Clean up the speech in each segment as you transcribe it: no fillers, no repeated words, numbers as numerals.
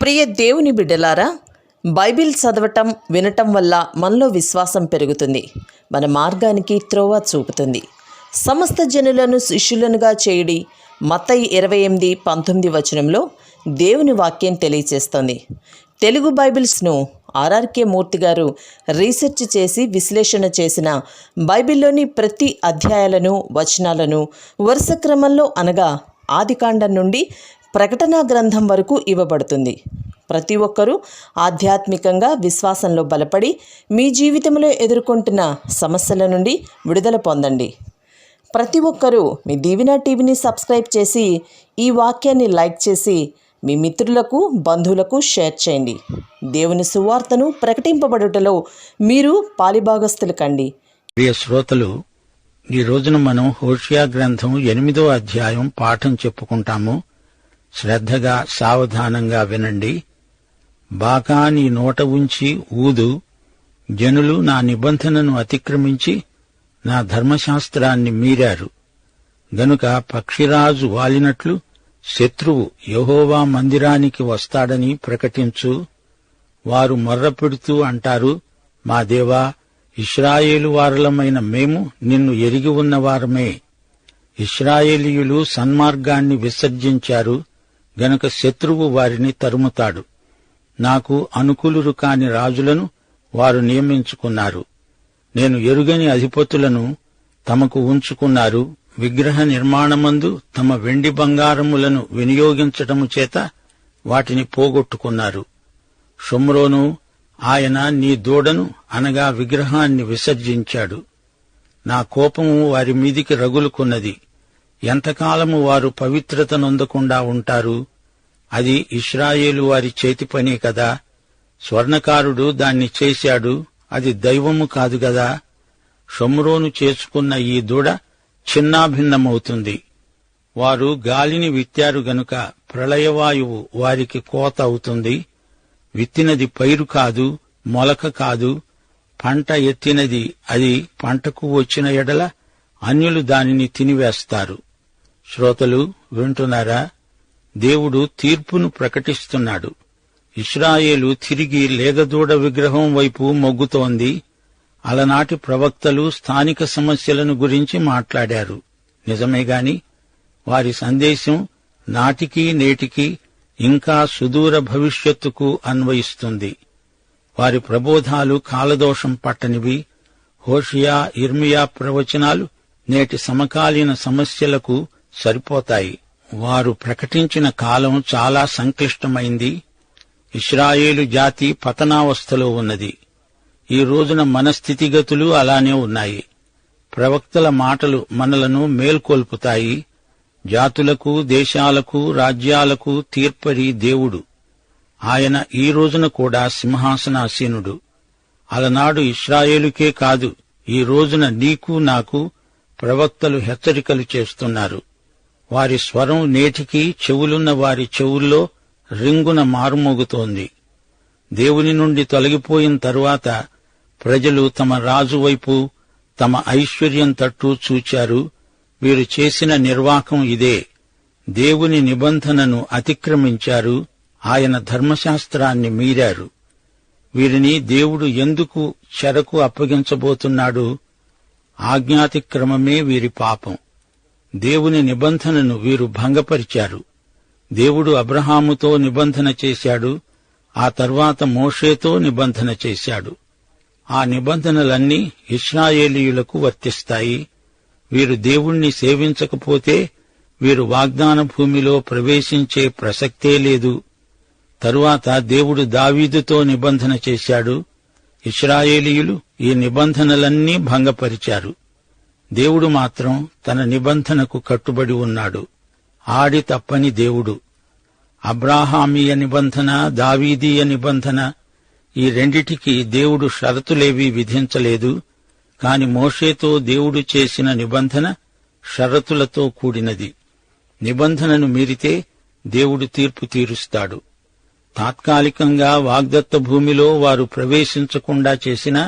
ప్రియ దేవుని బిడ్డలారా, బైబిల్ చదవటం వినటం వల్ల మనలో విశ్వాసం పెరుగుతుంది. మన మార్గానికి త్రోవ చూపుతుంది. సమస్త జనులను శిష్యులనుగా చేయుడి మత్తయి 28:19 వచనంలో దేవుని వాక్యం తెలియచేస్తోంది. తెలుగు బైబిల్స్ను ఆర్ఆర్కే మూర్తి గారు రీసెర్చ్ చేసి విశ్లేషణ చేసిన బైబిల్లోని ప్రతి అధ్యాయాలను వచనాలను వరుస క్రమంలో అనగా ఆదికాండం నుండి ప్రకటనా గ్రంథం వరకు ఇవ్వబడుతుంది. ప్రతి ఒక్కరూ ఆధ్యాత్మికంగా విశ్వాసంలో బలపడి మీ జీవితంలో ఎదుర్కొంటున్న సమస్యల నుండి విడుదల పొందండి. ప్రతి ఒక్కరూ మీ దీవెన టీవీని సబ్స్క్రైబ్ చేసి ఈ వాక్యాన్ని లైక్ చేసి మీ మిత్రులకు బంధువులకు షేర్ చేయండి. దేవుని సువార్తను ప్రకటింపబడుటలో మీరు పాలిభాగస్తులు కండి. ప్రియ శ్రోతలు, ఈ రోజున మనం హోషియా గ్రంథం 8వ అధ్యాయం పాఠం చెప్పుకుంటాము. శ్రద్ధగా సావధానంగా వినండి. బాకా నీ నోట ఉంచి ఊదు. జనులు నా నిబంధనను అతిక్రమించి నా ధర్మశాస్త్రాన్ని మీరారు గనుక పక్షిరాజు వాలినట్లు శత్రువు యెహోవా మందిరానికి వస్తాడని ప్రకటించు. వారు మొర్రపెడుతూ అంటారు, మా దేవా, ఇశ్రాయేలు వారలమైన మేము నిన్ను ఎరిగి ఉన్నవారమే. ఇశ్రాయేలీయులు సన్మార్గాన్ని విసర్జించారు గనుక శత్రువు వారిని తరుముతాడు. నాకు అనుకూలురు కాని రాజులను వారు నియమించుకున్నారు. నేను ఎరుగని అధిపతులను తమకు ఉంచుకున్నారు. విగ్రహ నిర్మాణమందు తమ వెండి బంగారములను వినియోగించటము చేత వాటిని పోగొట్టుకున్నారు. షోమ్రోను, ఆయన నీ దూడను అనగా విగ్రహాన్ని విసర్జించాడు. నా కోపము వారి మీదికి రగులుకున్నది. ఎంతకాలము వారు పవిత్రత నొందకుండా ఉంటారు? అది ఇశ్రాయేలు వారి చేతి పనే కదా. స్వర్ణకారుడు దాన్ని చేశాడు, అది దైవము కాదు గదా. షోమ్రోను చేసుకున్న ఈ దూడ చిన్నాభిన్నమవుతుంది. వారు గాలిని విత్తారు గనుక ప్రళయవాయువు వారికి కోత అవుతుంది. విత్తినది పైరు కాదు, మొలక కాదు, పంట ఎత్తినది అది పంటకు వచ్చిన ఎడల అన్యులు దానిని తినివేస్తారు. శ్రోతలు వింటున్నారా? దేవుడు తీర్పును ప్రకటిస్తున్నాడు. ఇశ్రాయేలు తిరిగి లేగదూడ విగ్రహం వైపు మొగ్గుతోంది. అలనాటి ప్రవక్తలు స్థానిక సమస్యలను గురించి మాట్లాడారు. నిజమేగాని వారి సందేశం నాటికి నేటికి ఇంకా సుదూర భవిష్యత్తుకు అన్వయిస్తుంది. వారి ప్రబోధాలు కాలదోషం పట్టనివి. హోషియా, ఇర్మియా ప్రవచనాలు నేటి సమకాలీన సమస్యలకు సరిపోతాయి. వారు ప్రకటించిన కాలం చాలా సంక్లిష్టమైంది. ఇశ్రాయేలు జాతి పతనావస్థలో ఉన్నది. ఈ రోజున మన స్థితిగతులు అలానే ఉన్నాయి. ప్రవక్తల మాటలు మనలను మేల్కొల్పుతాయి. జాతులకు, దేశాలకు, రాజ్యాలకు తీర్పరి దేవుడు. ఆయన ఈ రోజున కూడా సింహాసనాసీనుడు. అలనాడు ఇశ్రాయేలుకే కాదు, ఈ రోజున నీకు నాకు ప్రవక్తలు హెచ్చరికలు చేస్తున్నారు. వారి స్వరం నేటికి చెవులున్న వారి చెవుల్లో రింగున మారుమోగుతోంది. దేవుని నుండి తొలగిపోయిన తరువాత ప్రజలు తమ రాజు వైపు, తమ ఐశ్వర్యం తట్టు చూచారు. వీరు చేసిన నిర్వాకం ఇదే. దేవుని నిబంధనను అతిక్రమించారు. ఆయన ధర్మశాస్త్రాన్ని మీరారు. వీరిని దేవుడు ఎందుకు చెరకు అప్పగించబోతున్నాడు? ఆజ్ఞాతిక్రమమే వీరి పాపం. దేవుని నిబంధనను వీరు భంగపరిచారు. దేవుడు అబ్రహాముతో నిబంధన చేశాడు. ఆ తర్వాత మోషేతో నిబంధన చేశాడు. ఆ నిబంధనలన్నీ ఇశ్రాయేలీయులకు వర్తిస్తాయి. వీరు దేవుణ్ణి సేవించకపోతే వీరు వాగ్దాన భూమిలో ప్రవేశించే ప్రసక్తే లేదు. తరువాత దేవుడు దావీదుతో నిబంధన చేశాడు. ఇశ్రాయేలీయులు ఈ నిబంధనలన్నీ భంగపరిచారు. దేవుడు మాత్రం తన నిబంధనకు కట్టుబడి ఉన్నాడు. ఆడి తప్పని దేవుడు. అబ్రాహామీయ నిబంధన, దావీదీయ నిబంధన, ఈ రెండిటికి దేవుడు షరతులేవీ విధించలేదు. కాని మోషేతో దేవుడు చేసిన నిబంధన షరతులతో కూడినది. నిబంధనను మీరితే దేవుడు తీర్పు తీరుస్తాడు. తాత్కాలికంగా వాగ్దత్త భూమిలో వారు ప్రవేశించకుండా చేసినా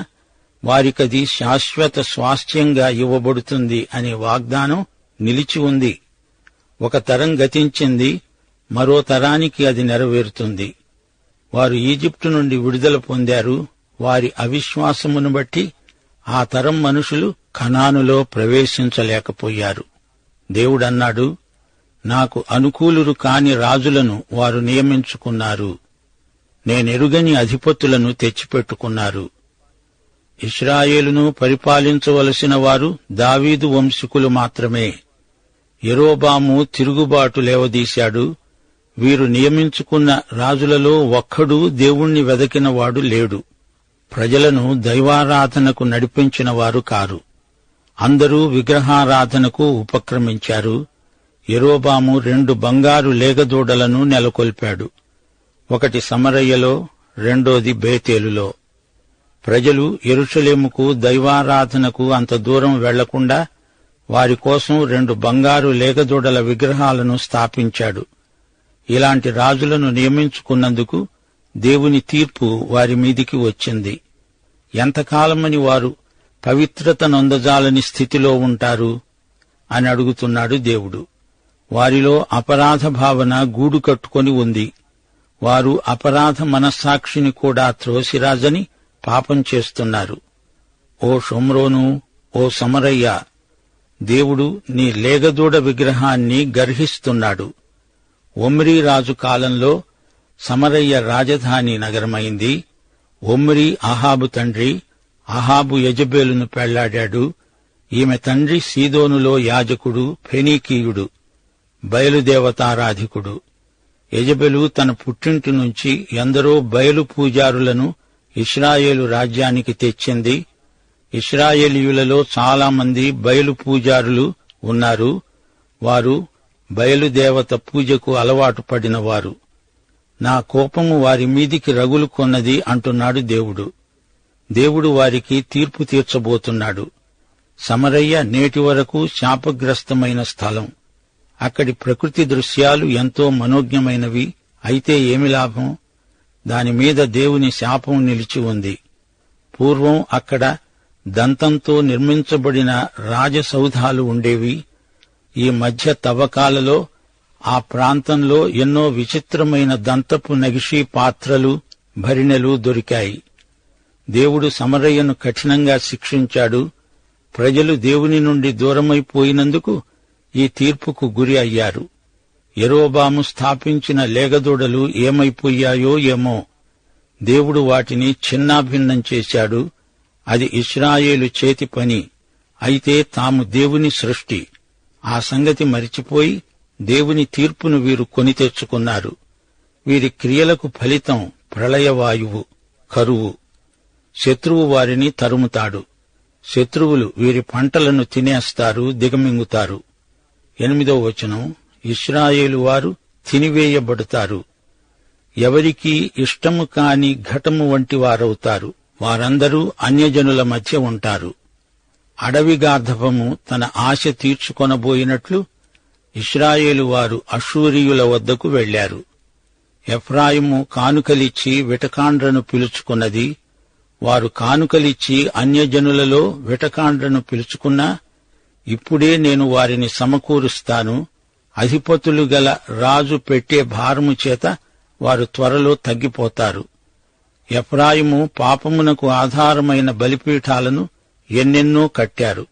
వారికది శాశ్వత స్వాస్థ్యంగా ఇవ్వబడుతుంది అనే వాగ్దానం నిలిచి ఉంది. ఒక తరం గతించింది, మరో తరానికి అది నెరవేరుతుంది. వారు ఈజిప్టు నుండి విడుదల పొందారు. వారి అవిశ్వాసమును బట్టి ఆ తరం మనుషులు కనానులో ప్రవేశించలేకపోయారు. దేవుడన్నాడు, నాకు అనుకూలురు కాని రాజులను వారు నియమించుకున్నారు. నేనెరుగని అధిపతులను తెచ్చిపెట్టుకున్నారు. ఇశ్రాయేలును పరిపాలించవలసిన వారు దావీదు వంశీకులు మాత్రమే. యెరోబాము తిరుగుబాటు లేవదీశాడు. వీరు నియమించుకున్న రాజులలో ఒక్కడూ దేవుణ్ణి వెదకినవాడు లేడు. ప్రజలను దైవారాధనకు నడిపించిన వారు కారు. అందరూ విగ్రహారాధనకు ఉపక్రమించారు. యెరోబాము 2 బంగారు లేగదూడలను నెలకొల్పాడు. ఒకటి సమరయ్యలో, రెండోది బేతేలులో. ప్రజలు యెరూషలేముకు దైవారాధనకు అంత దూరం వెళ్లకుండా వారి కోసం 2 బంగారు లేగదూడల విగ్రహాలను స్థాపించాడు. ఇలాంటి రాజులను నియమించుకున్నందుకు దేవుని తీర్పు వారి మీదికి వచ్చింది. ఎంతకాలమని వారు పవిత్రత నొందజాలని స్థితిలో ఉంటారు అని అడుగుతున్నాడు దేవుడు. వారిలో అపరాధ భావన గూడు కట్టుకొని ఉంది. వారు అపరాధ మనస్సాక్షిని కూడా త్రోసిరాజని పాపం చేస్తున్నారు. ఓ షోమ్రోను, ఓ సమరయ్య, దేవుడు నీ లేగదూడ విగ్రహాన్ని గర్హిస్తున్నాడు. ఒమ్రీ రాజు కాలంలో సమరయ్య రాజధాని నగరమైంది. ఒమ్రీ అహాబు తండ్రి. అహాబు యెజెబెలును పెళ్లాడాడు. ఈమె తండ్రి సీదోనులో యాజకుడు, ఫెనీకీయుడు, బయలుదేవతారాధికుడు. యెజెబెలు తన పుట్టింటి నుంచి ఎందరో బయలు పూజారులను ఇశ్రాయేలు రాజ్యానికి తెచ్చింది. ఇశ్రాయేలీయులలో చాలామంది బయలు పూజారులు ఉన్నారు. వారు బయలుదేవత పూజకు అలవాటు పడినవారు. నా కోపము వారి మీదికి రగులుకొన్నది అంటున్నాడు దేవుడు. దేవుడు వారికి తీర్పు తీర్చబోతున్నాడు. సమరయ్య నేటి వరకు శాపగ్రస్తమైన స్థలం. అక్కడి ప్రకృతి దృశ్యాలు ఎంతో మనోజ్ఞమైనవి. అయితే ఏమి లాభం? దానిమీద దేవుని శాపం నిలిచి ఉంది. పూర్వం అక్కడ దంతంతో నిర్మించబడిన రాజసౌధాలు ఉండేవి. ఈ మధ్య తవ్వకాలలో ఆ ప్రాంతంలో ఎన్నో విచిత్రమైన దంతపు నగిషీ పాత్రలు, భరిణెలు దొరికాయి. దేవుడు సమరయ్యను కఠినంగా శిక్షించాడు. ప్రజలు దేవుని నుండి దూరమైపోయినందుకు ఈ తీర్పుకు గురి అయ్యారు. యెరోబాము స్థాపించిన లేగదూడలు ఏమైపోయాయో ఏమో. దేవుడు వాటిని చిన్నాభిన్నం చేశాడు. అది ఇశ్రాయేలు చేతి పని. అయితే తాము దేవుని సృష్టి. ఆ సంగతి మరిచిపోయి దేవుని తీర్పును వీరు కొని తెచ్చుకున్నారు. వీరి క్రియలకు ఫలితం ప్రళయవాయువు, కరువు. శత్రువు వారిని తరుముతాడు. శత్రువులు వీరి పంటలను తినేస్తారు, దిగమింగుతారు. 8వ వచనం, ఇశ్రాయేలు వారు తినివేయబడతారు. ఎవరికీ ఇష్టము కాని ఘటము వంటి వారవుతారు. వారందరూ అన్యజనుల మధ్య ఉంటారు. అడవి గార్ధపము తన ఆశ తీర్చుకొనబోయినట్లు ఇశ్రాయేలు వారు అష్షూరీయుల వద్దకు వెళ్లారు. ఎఫ్రాయిము కానుకలిచ్చి విటకాండ్రను పిలుచుకున్నది. వారు కానుకలిచ్చి అన్యజనులలో విటకాండ్రను పిలుచుకున్నా ఇప్పుడే నేను వారిని సమకూరుస్తాను. అధిపతులు గల రాజు పెట్టే భారము చేత వారు త్వరలో తగ్గిపోతారు. ఎఫ్రాయిము పాపమునకు ఆధారమైన బలిపీఠాలను ఎన్నెన్నో కట్టారు.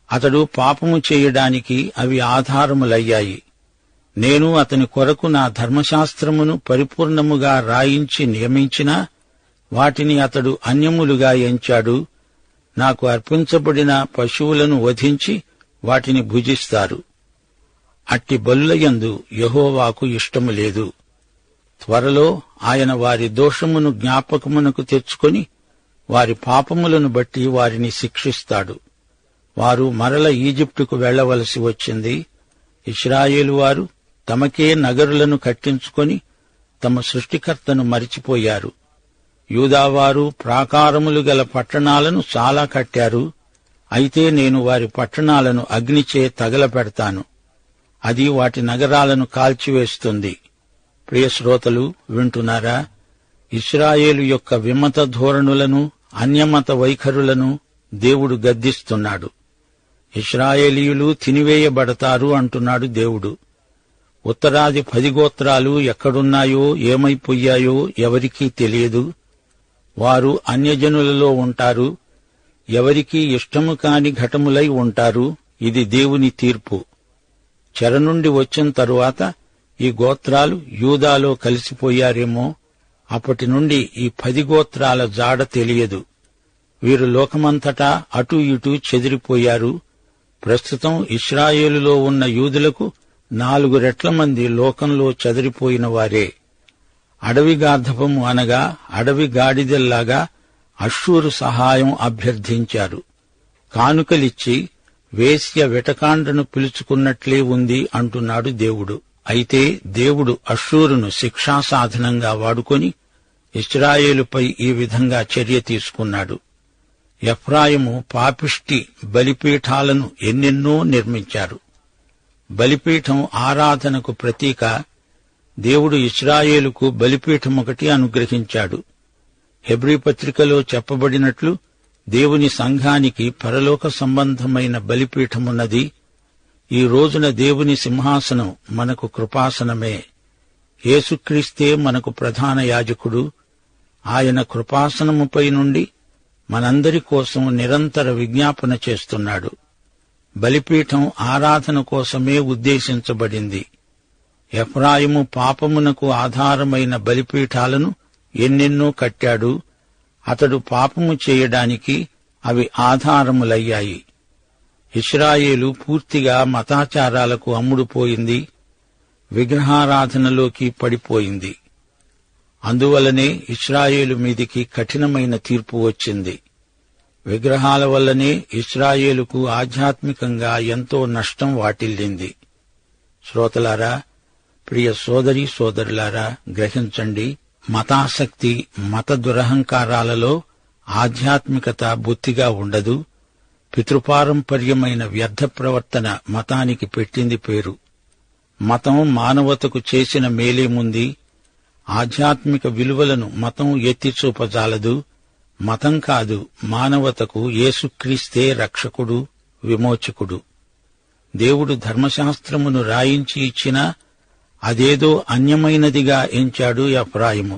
అతడు పాపము చేయడానికి అవి ఆధారములయ్యాయి. నేను అతని కొరకు నా ధర్మశాస్త్రమును పరిపూర్ణముగా రాయించి నియమించినా వాటిని అతడు అన్యములుగా ఎంచాడు. నాకు అర్పించబడిన పశువులను వధించి వాటిని భుజిస్తారు. అట్టి బలులయందు యెహోవాకు ఇష్టము లేదు. త్వరలో ఆయన వారి దోషమును జ్ఞాపకమునకు తెచ్చుకొని వారి పాపములను బట్టి వారిని శిక్షిస్తాడు. వారు మరల ఈజిప్టుకు వెళ్లవలసి వచ్చింది. ఇశ్రాయేలు వారు తమకే నగరులను కట్టించుకొని తమ సృష్టికర్తను మరిచిపోయారు. యూదావారు ప్రాకారములు గల పట్టణాలను చాలా కట్టారు. అయితే నేను వారి పట్టణాలను అగ్నిచే తగలపెడతాను. అది వాటి నగరాలను కాల్చివేస్తుంది. ప్రియశ్రోతలు వింటున్నారా? ఇశ్రాయేలు యొక్క విమత ధోరణులను, అన్యమత వైఖరులను దేవుడు గద్దిస్తున్నాడు. ఇశ్రాయేలీయులు తినివేయబడతారు అంటున్నాడు దేవుడు. ఉత్తరాది 10 గోత్రాలు ఎక్కడున్నాయో ఏమైపోయాయో ఎవరికీ తెలియదు. వారు అన్యజనులలో ఉంటారు, ఎవరికీ ఇష్టము కాని ఘటములై ఉంటారు. ఇది దేవుని తీర్పు. చెర నుండి వచ్చిన తరువాత ఈ గోత్రాలు యూదాలో కలిసిపోయారేమో. అప్పటి నుండి ఈ 10 గోత్రాల జాడ తెలియదు. వీరు లోకమంతటా అటూ ఇటూ చెదిరిపోయారు. ప్రస్తుతం ఇశ్రాయేలులో ఉన్న యూదులకు 4 రెట్ల మంది లోకంలో చెదిరిపోయిన వారే. అడవి గార్ధపము అనగా అడవి గాడిదల్లాగా అష్షూరు సహాయం అభ్యర్థించారు. కానుకలిచ్చి వేశ్య వెటకాండ్రను పిలుచుకున్నట్లే ఉంది అంటున్నాడు దేవుడు. అయితే దేవుడు అష్షూరును శిక్షాసాధనంగా వాడుకొని ఇశ్రాయేలుపై ఈ విధంగా చర్య తీసుకున్నాడు. ఎఫ్రాయిము పాపిష్టి బలిపీఠాలను ఎన్నెన్నో నిర్మించారు. బలిపీఠం ఆరాధనకు ప్రతీక. దేవుడు ఇశ్రాయేలుకు బలిపీఠమొకటి అనుగ్రహించాడు. హెబ్రీ పత్రికలో చెప్పబడినట్లు దేవుని సంఘానికి పరలోక సంబంధమైన బలిపీఠమున్నది. ఈ రోజున దేవుని సింహాసనం మనకు కృపాసనమే. యేసుక్రీస్తే మనకు ప్రధాన యాజకుడు. ఆయన కృపాసనముపై నుండి మనందరి కోసం నిరంతర విజ్ఞాపన చేస్తున్నాడు. బలిపీఠం ఆరాధన కోసమే ఉద్దేశించబడింది. ఎఫ్రాయిము పాపమునకు ఆధారమైన బలిపీఠాలను ఎన్నెన్నో కట్టాడు. అతడు పాపము చేయడానికి అవి ఆధారములయ్యాయి. ఇశ్రాయేలు పూర్తిగా మతాచారాలకు అమ్ముడుపోయింది, విగ్రహారాధనలోకి పడిపోయింది. అందువల్లనే ఇశ్రాయేలు మీదికి కఠినమైన తీర్పు వచ్చింది. విగ్రహాల వల్లనే ఇశ్రాయేలుకు ఆధ్యాత్మికంగా ఎంతో నష్టం వాటిల్లింది. శ్రోతలారా, ప్రియ సోదరీ సోదరులారా, గ్రహించండి. మతాసక్తి, మత దురహంకారాలలో ఆధ్యాత్మికత బొత్తిగా ఉండదు. పితృపారంపర్యమైన వ్యర్థ ప్రవర్తన మతానికి పెట్టింది పేరు. మతం మానవతకు చేసిన మేలేముంది? ఆధ్యాత్మిక విలువలను మతం ఎత్తిచూపజాలదు. మతం కాదు, మానవతకు యేసుక్రీస్తే రక్షకుడు, విమోచకుడు. దేవుడు ధర్మశాస్త్రమును రాయించి ఇచ్చినా అదేదో అన్యమైనదిగా ఎంచాడు ఎఫ్రాయిము.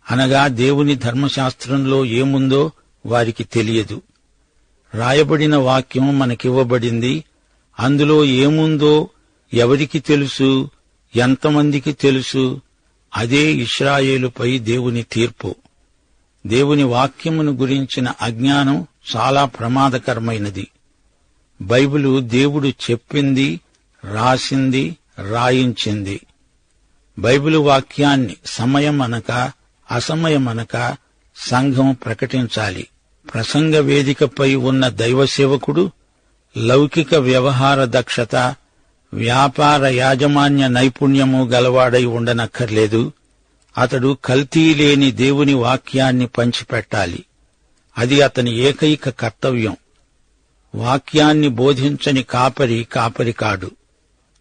అనగా దేవుని ధర్మశాస్త్రంలో ఏముందో వారికి తెలియదు. రాయబడిన వాక్యం మనకివ్వబడింది. అందులో ఏముందో ఎవరికి తెలుసు? ఎంతమందికి తెలుసు? అదే ఇశ్రాయేలుపై దేవుని తీర్పు. దేవుని వాక్యమును గురించిన అజ్ఞానం చాలా ప్రమాదకరమైనది. బైబిలు దేవుడు చెప్పింది, రాసింది, రాయించింది. బైబిలు వాక్యాన్ని సమయమనక అసమయమనక సంఘం ప్రకటించాలి. ప్రసంగ వేదికపై ఉన్న దైవసేవకుడు లౌకిక వ్యవహార దక్షత, వ్యాపార యాజమాన్య నైపుణ్యము గలవాడై ఉండనక్కర్లేదు. అతడు కల్తీ లేని దేవుని వాక్యాన్ని పంచిపెట్టాలి. అది అతని ఏకైక కర్తవ్యం. వాక్యాన్ని బోధించని కాపరి కాడు.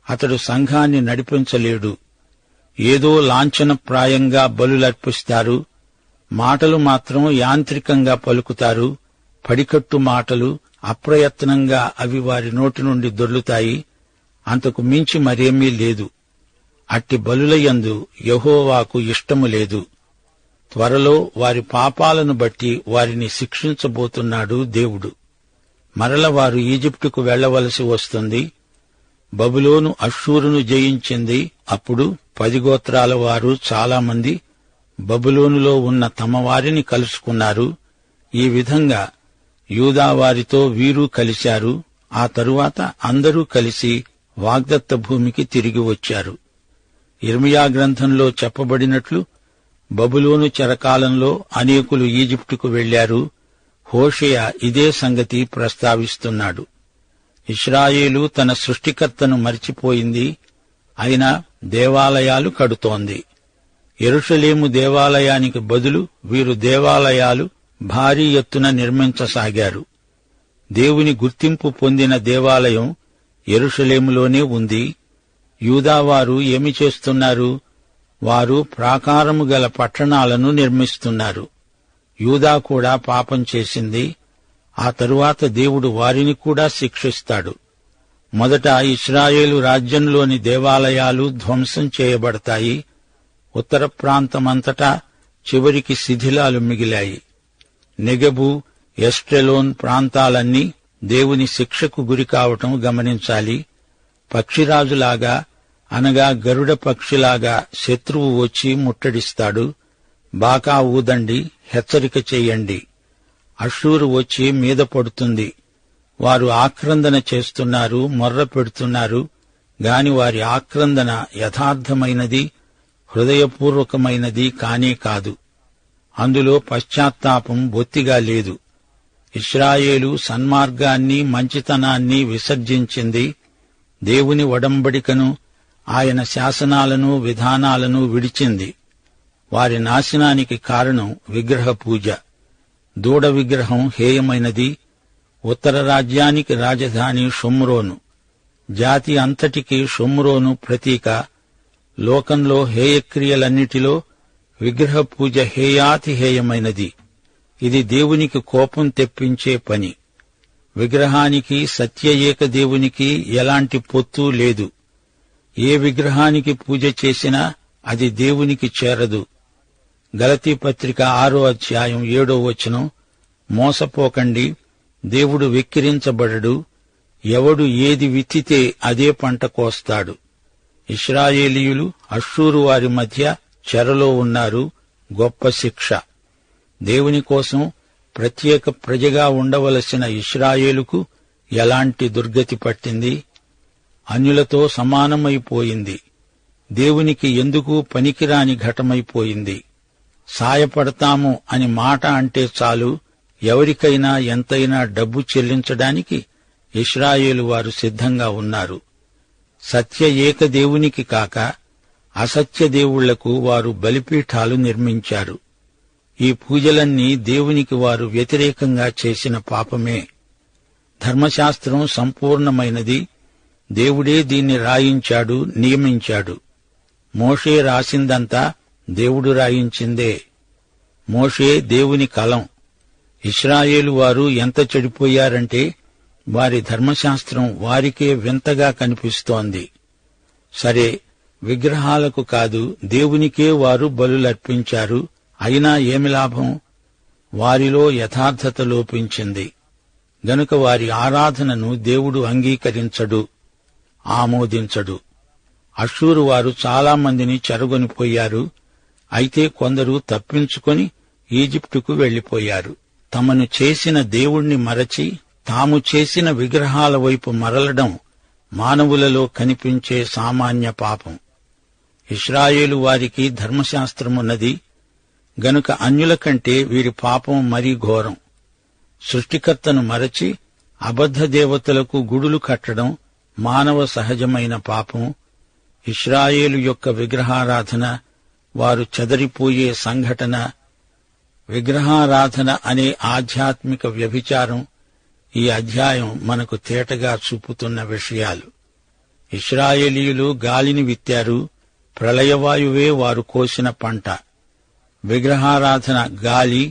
అతడు సంఘాన్ని నడిపించలేడు. ఏదో లాంఛనప్రాయంగా బలులర్పిస్తారు. మాటలు మాత్రం యాంత్రికంగా పలుకుతారు. పడికట్టు మాటలు, అప్రయత్నంగా అవి వారి నోటి నుండి దొర్లుతాయి. అంతకు మించి మరేమీ లేదు. అట్టి బలులయందు యెహోవాకు ఇష్టము లేదు. త్వరలో వారి పాపాలను బట్టి వారిని శిక్షించబోతున్నాడు దేవుడు. మరల వారు ఈజిప్టుకు వెళ్లవలసి వస్తుంది. బబులోను అష్షూరును జయించింది. అప్పుడు 10 గోత్రాల వారు చాలామంది బబులోనులో ఉన్న తమ వారిని కలుసుకున్నారు. ఈ విధంగా యూదావారితో వీరు కలిశారు. ఆ తరువాత అందరూ కలిసి వాగ్దత్త భూమికి తిరిగి వచ్చారు. యిర్మీయా గ్రంథంలో చెప్పబడినట్లు బబులోను చెరకాలంలో అనేకులు ఈజిప్టుకు వెళ్లారు. హోషేయ ఇదే సంగతి ప్రస్తావిస్తున్నాడు. ఇశ్రాయేలు తన సృష్టికర్తను మరిచిపోయింది. అయినా దేవాలయాలు కడుతోంది. యెరూషలేము దేవాలయానికి బదులు వీరు దేవాలయాలు భారీ ఎత్తున నిర్మించసాగారు. దేవుని గుర్తింపు పొందిన దేవాలయం యెరూషలేములోనే ఉంది. యూదావారు ఏమి చేస్తున్నారు? వారు ప్రాకారము గల పట్టణాలను నిర్మిస్తున్నారు. యూదా కూడా పాపం చేసింది. ఆ తరువాత దేవుడు వారిని కూడా శిక్షిస్తాడు. మొదట ఇశ్రాయేలు రాజ్యంలోని దేవాలయాలు ధ్వంసం చేయబడతాయి. ఉత్తర ప్రాంతమంతటా చివరికి శిథిలాలు మిగిలాయి. నెగెబు, ఎస్ట్రెలోన్ ప్రాంతాలన్నీ దేవుని శిక్షకు గురికావటం గమనించాలి. పక్షిరాజులాగా అనగా గరుడ పక్షిలాగా శత్రువు వచ్చి ముట్టడిస్తాడు. బాకా ఊదండి, హెచ్చరిక చెయ్యండి. అష్షూరు వచ్చి మీద పడుతుంది. వారు ఆక్రందన చేస్తున్నారు, మొర్ర పెడుతున్నారు. గాని వారి ఆక్రందన యథార్థమైనది, హృదయపూర్వకమైనది కానే కాదు. అందులో పశ్చాత్తాపం బొత్తిగా లేదు. ఇశ్రాయేలు సన్మార్గాన్ని, మంచితనాన్ని విసర్జించింది. దేవుని ఒడంబడికను, ఆయన శాసనాలను, విధానాలను విడిచింది. వారి నాశనానికి కారణం విగ్రహ పూజ. దూడ విగ్రహం హేయమైనది. ఉత్తర రాజ్యానికి రాజధాని షోమ్రోను. జాతి అంతటికి షోమ్రోను ప్రతీక. లోకంలో హేయక్రియలన్నిటిలో విగ్రహ పూజ హేయాతిహేయమైనది. ఇది దేవునికి కోపం తెప్పించే పని. విగ్రహానికి, సత్య ఏక దేవునికి ఎలాంటి పొత్తు లేదు. ఏ విగ్రహానికి పూజ చేసినా అది దేవునికి చేరదు. గలతీ పత్రిక 6వ అధ్యాయం 7వ వచనం, మోసపోకండి, దేవుడు వెక్కిరించబడడు. ఎవడు ఏది విత్తితే అదే పంట కోస్తాడు. ఇశ్రాయేలీయులు అష్షూరు వారి మధ్య చెరలో ఉన్నారు. గొప్ప శిక్ష. దేవుని కోసం ప్రత్యేక ప్రజగా ఉండవలసిన ఇశ్రాయేలుకు ఎలాంటి దుర్గతి పట్టింది. అన్యులతో సమానమైపోయింది. దేవునికి ఎందుకు పనికిరాని ఘటమైపోయింది. సాయపడతాము అని మాట అంటే చాలు, ఎవరికైనా ఎంతైనా డబ్బు చెల్లించడానికి ఇశ్రాయేలు వారు సిద్ధంగా ఉన్నారు. సత్య ఏక దేవునికి కాక అసత్య దేవుళ్లకు వారు బలిపీఠాలు నిర్మించారు. ఈ పూజలన్నీ దేవునికి వారు వ్యతిరేకంగా చేసిన పాపమే. ధర్మశాస్త్రం సంపూర్ణమైనది. దేవుడే దీన్ని రాయించాడు, నియమించాడు. మోషే రాసిందంతా దేవుడు రాయించిందే. మోషే దేవుని కలం. ఇశ్రాయేలు వారు ఎంత చెడిపోయారంటే వారి ధర్మశాస్త్రం వారికే వింతగా కనిపిస్తోంది. సరే, విగ్రహాలకు కాదు, దేవునికే వారు బలులర్పించారు. అయినా ఏమి లాభం? వారిలో యథార్థత లోపించింది. గనుక వారి ఆరాధనను దేవుడు అంగీకరించడు, ఆమోదించడు. అష్షూరు వారు చాలామందిని చెరగొనిపోయారు. అయితే కొందరు తప్పించుకొని ఈజిప్టుకు వెళ్లిపోయారు. తమను చేసిన దేవుణ్ణి మరచి తాము చేసిన విగ్రహాల వైపు మరలడం మానవులలో కనిపించే సామాన్య పాపం. ఇశ్రాయేలు వారికి ధర్మశాస్త్రమున్నది గనుక అన్యుల కంటే వీరి పాపం మరీ ఘోరం. సృష్టికర్తను మరచి అబద్ధ దేవతలకు గుడులు కట్టడం మానవ సహజమైన పాపం. ఇశ్రాయేలు యొక్క విగ్రహారాధన, వారు చెదరిపోయే సంఘటన, విగ్రహారాధన అనే ఆధ్యాత్మిక వ్యభిచారం ఈ అధ్యాయం మనకు తేటగా చూపుతున్న విషయాలు. ఇశ్రాయేలీయులు గాలిని విత్తారు, ప్రళయవాయువే వారు కోసిన పంట. విగ్రహారాధన గాలి,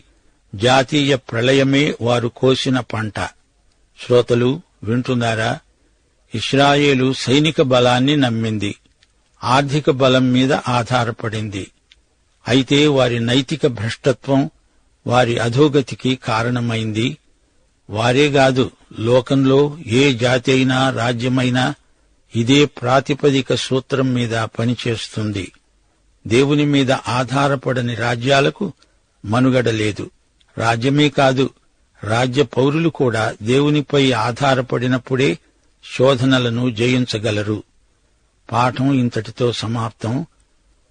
జాతీయ ప్రళయమే వారు కోసిన పంట. శ్రోతలు వింటున్నారా? ఇశ్రాయేలు సైనిక బలాన్ని నమ్మింది, ఆర్థిక బలం మీద ఆధారపడింది. అయితే వారి నైతిక భ్రష్టత్వం వారి అధోగతికి కారణమైంది. వారేగాదు, లోకంలో ఏ జాతి అయినా, రాజ్యమైనా ఇదే ప్రాతిపదిక సూత్రం మీద పనిచేస్తుంది. దేవుని మీద ఆధారపడని రాజ్యాలకు మనుగడ లేదు. రాజ్యమే కాదు, రాజ్య పౌరులు కూడా దేవునిపై ఆధారపడినప్పుడే శోధనలను జయించగలరు. పాఠం ఇంతటితో సమాప్తం.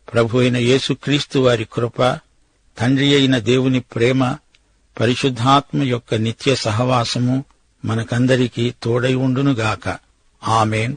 ప్రభు అయిన యేసుక్రీస్తు వారి కృప, తండ్రి అయిన దేవుని ప్రేమ, పరిశుద్ధాత్మ యొక్క నిత్య సహవాసము మనకందరికీ తోడై ఉండునుగాక. ఆమేన్.